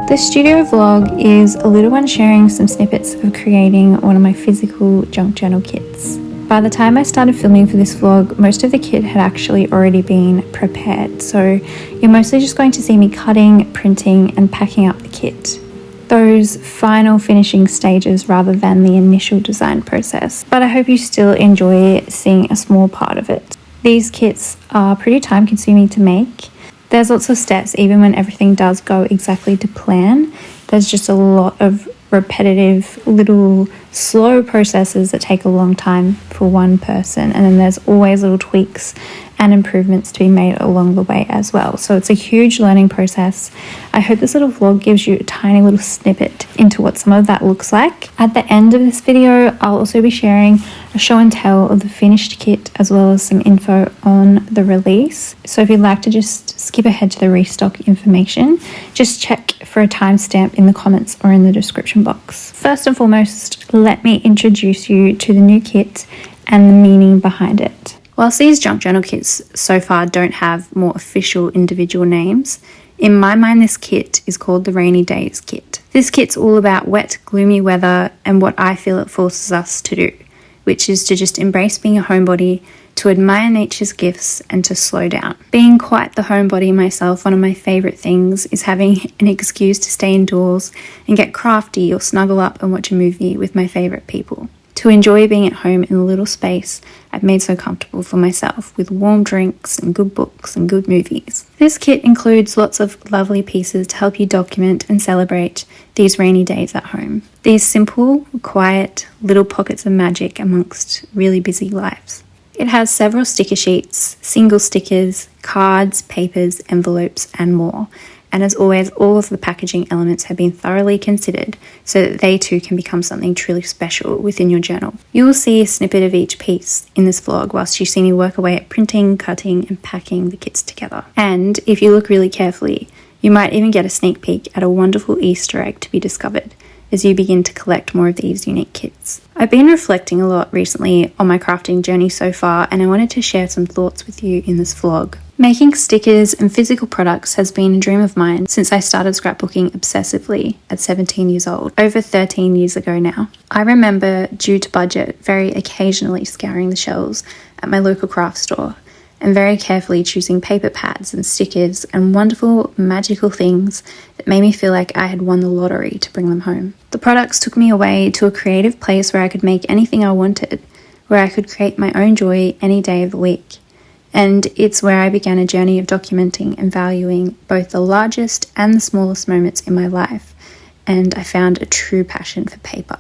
The studio vlog is a little one sharing some snippets of creating one of my physical junk journal kits. By the time I started filming for this vlog, most of the kit had actually already been prepared, so you're mostly just going to see me cutting, printing and packing up the kit. Those final finishing stages rather than the initial design process. But I hope you still enjoy seeing a small part of it. These kits are pretty time consuming to make. There's lots of steps even when everything does go exactly to plan. There's just a lot of repetitive little slow processes that take a long time for one person, and then there's always little tweaks and improvements to be made along the way as well. So it's a huge learning process. I hope this little vlog gives you a tiny little snippet into what some of that looks like. At the end of this video, I'll also be sharing a show and tell of the finished kit as well as some info on the release. So if you'd like to just skip ahead to the restock information, just check for a timestamp in the comments or in the description box. First and foremost, let me introduce you to the new kit and the meaning behind it. Whilst these junk journal kits so far don't have more official individual names, in my mind this kit is called the Rainy Days Kit. This kit's all about wet, gloomy weather and what I feel it forces us to do, which is to just embrace being a homebody, to admire nature's gifts and to slow down. Being quite the homebody myself, one of my favourite things is having an excuse to stay indoors and get crafty or snuggle up and watch a movie with my favourite people. To enjoy being at home in a little space I've made so comfortable for myself with warm drinks and good books and good movies. This kit includes lots of lovely pieces to help you document and celebrate these rainy days at home. These simple, quiet, little pockets of magic amongst really busy lives. It has several sticker sheets, single stickers, cards, papers, envelopes and more. And as always, all of the packaging elements have been thoroughly considered so that they too can become something truly special within your journal. You will see a snippet of each piece in this vlog whilst you see me work away at printing, cutting and packing the kits together. And if you look really carefully, you might even get a sneak peek at a wonderful Easter egg to be discovered as you begin to collect more of these unique kits. I've been reflecting a lot recently on my crafting journey so far, and I wanted to share some thoughts with you in this vlog. Making stickers and physical products has been a dream of mine since I started scrapbooking obsessively at 17 years old, over 13 years ago now. I remember, due to budget, very occasionally scouring the shelves at my local craft store and very carefully choosing paper pads and stickers and wonderful magical things that made me feel like I had won the lottery to bring them home. The products took me away to a creative place where I could make anything I wanted, where I could create my own joy any day of the week. And it's where I began a journey of documenting and valuing both the largest and the smallest moments in my life, and I found a true passion for paper.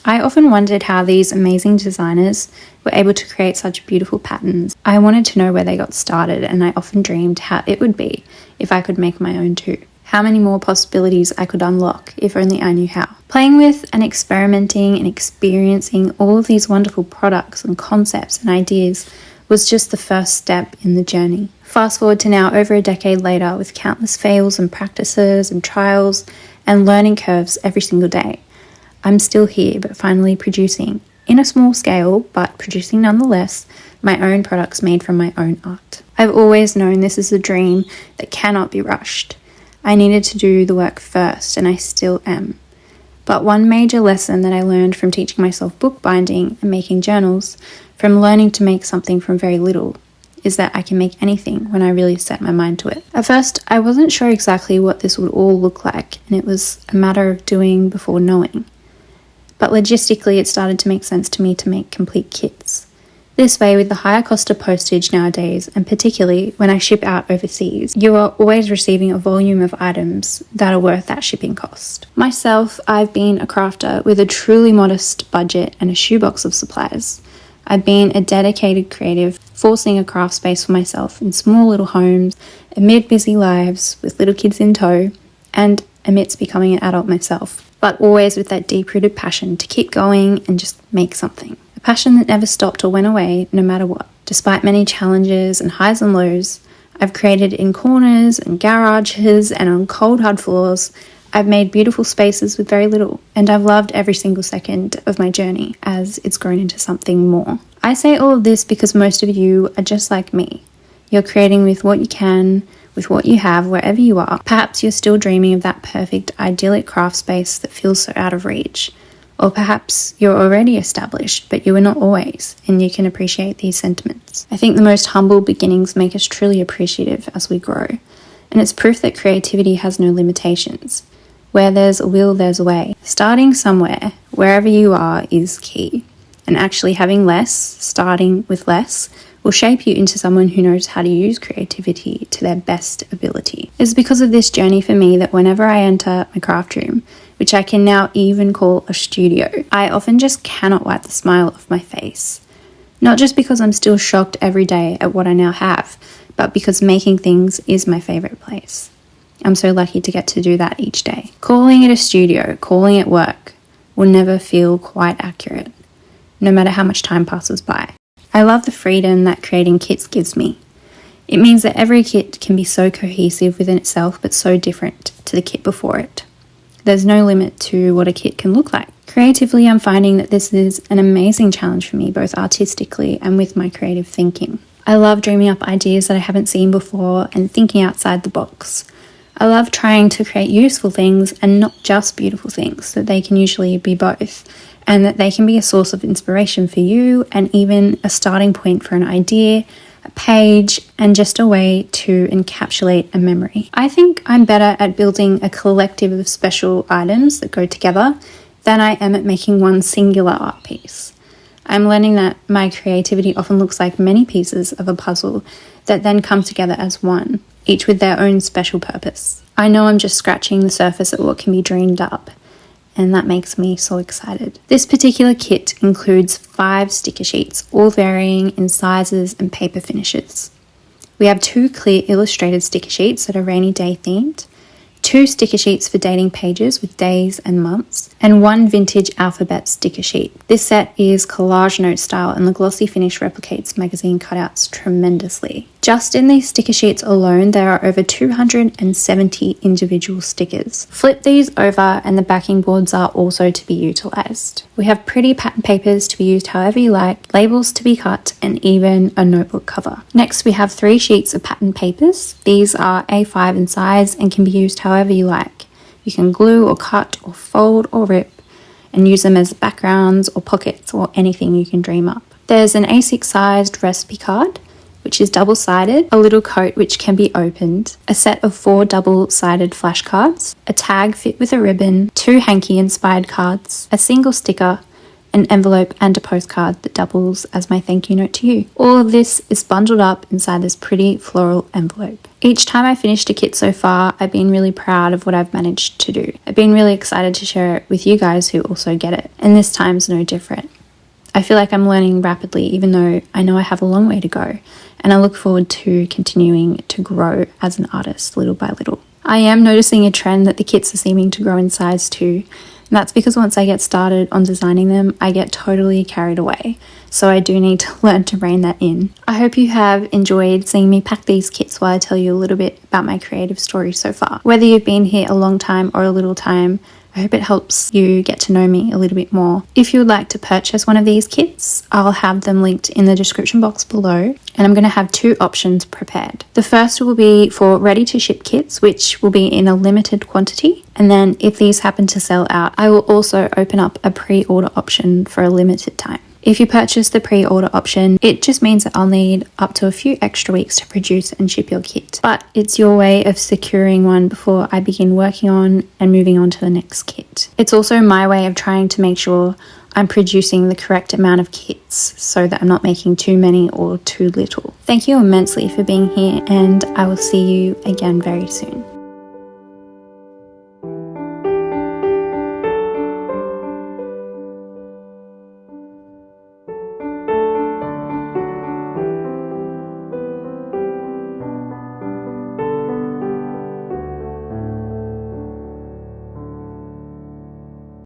I often wondered how these amazing designers were able to create such beautiful patterns. I wanted to know where they got started, and I often dreamed how it would be if I could make my own too. How many more possibilities I could unlock if only I knew how. Playing with and experimenting and experiencing all of these wonderful products and concepts and ideas was just the first step in the journey. Fast forward to now, over a decade later, with countless fails and practices and trials and learning curves every single day. I'm still here, but finally producing, in a small scale, but producing nonetheless, my own products made from my own art. I've always known this is a dream that cannot be rushed. I needed to do the work first, and I still am. But one major lesson that I learned from teaching myself bookbinding and making journals, from learning to make something from very little, is that I can make anything when I really set my mind to it. At first, I wasn't sure exactly what this would all look like, and it was a matter of doing before knowing. But logistically, it started to make sense to me to make complete kits. This way, with the higher cost of postage nowadays, and particularly when I ship out overseas, you are always receiving a volume of items that are worth that shipping cost. Myself, I've been a crafter with a truly modest budget and a shoebox of supplies. I've been a dedicated creative, forcing a craft space for myself in small little homes, amid busy lives, with little kids in tow, and amidst becoming an adult myself. But always with that deep-rooted passion to keep going and just make something. A passion that never stopped or went away, no matter what. Despite many challenges and highs and lows, I've created in corners and garages and on cold hard floors. I've made beautiful spaces with very little, and I've loved every single second of my journey as it's grown into something more. I say all of this because most of you are just like me. You're creating with what you can, with what you have wherever you are. Perhaps you're still dreaming of that perfect, idyllic craft space that feels so out of reach. Or perhaps you're already established, but you are not always, and you can appreciate these sentiments. I think the most humble beginnings make us truly appreciative as we grow, and it's proof that creativity has no limitations. Where there's a will, there's a way. Starting somewhere, wherever you are, is key. And actually having less, starting with less, will shape you into someone who knows how to use creativity to their best ability. It's because of this journey for me that whenever I enter my craft room, which I can now even call a studio, I often just cannot wipe the smile off my face. Not just because I'm still shocked every day at what I now have, but because making things is my favourite place. I'm so lucky to get to do that each day. Calling it a studio, calling it work, will never feel quite accurate, no matter how much time passes by. I love the freedom that creating kits gives me. It means that every kit can be so cohesive within itself, but so different to the kit before it. There's no limit to what a kit can look like. Creatively, I'm finding that this is an amazing challenge for me, both artistically and with my creative thinking. I love dreaming up ideas that I haven't seen before and thinking outside the box. I love trying to create useful things and not just beautiful things, that they can usually be both, and that they can be a source of inspiration for you and even a starting point for an idea, a page, and just a way to encapsulate a memory. I think I'm better at building a collective of special items that go together than I am at making one singular art piece. I'm learning that my creativity often looks like many pieces of a puzzle that then come together as one, each with their own special purpose. I know I'm just scratching the surface at what can be dreamed up, and that makes me so excited. This particular kit includes 5 sticker sheets, all varying in sizes and paper finishes. We have 2 clear illustrated sticker sheets that are rainy day themed, 2 sticker sheets for dating pages with days and months, and 1 vintage alphabet sticker sheet. This set is collage note style, and the glossy finish replicates magazine cutouts tremendously. Just in these sticker sheets alone, there are over 270 individual stickers. Flip these over and the backing boards are also to be utilised. We have pretty pattern papers to be used however you like, labels to be cut, and even a notebook cover. Next, we have 3 sheets of pattern papers. These are A5 in size and can be used however you like. You can glue or cut or fold or rip and use them as backgrounds or pockets or anything you can dream up. There's an A6 sized recipe card, which is double-sided, a little coat which can be opened, a set of 4 double-sided flashcards, a tag fit with a ribbon, 2 hanky-inspired cards, a single sticker, an envelope and a postcard that doubles as my thank you note to you. All of this is bundled up inside this pretty floral envelope. Each time I finished a kit so far, I've been really proud of what I've managed to do. I've been really excited to share it with you guys who also get it, and this time's no different. I feel like I'm learning rapidly, even though I know I have a long way to go, and I look forward to continuing to grow as an artist little by little. I am noticing a trend that the kits are seeming to grow in size too, and that's because once I get started on designing them, I get totally carried away, so I do need to learn to rein that in. I hope you have enjoyed seeing me pack these kits while I tell you a little bit about my creative story so far. Whether you've been here a long time or a little time, I hope it helps you get to know me a little bit more. If you would like to purchase one of these kits, I'll have them linked in the description box below, and I'm going to have 2 options prepared. The first will be for ready to ship kits, which will be in a limited quantity, and then if these happen to sell out, I will also open up a pre-order option for a limited time. If you purchase the pre-order option, it just means that I'll need up to a few extra weeks to produce and ship your kit. But it's your way of securing one before I begin working on and moving on to the next kit. It's also my way of trying to make sure I'm producing the correct amount of kits so that I'm not making too many or too little. Thank you immensely for being here, and I will see you again very soon.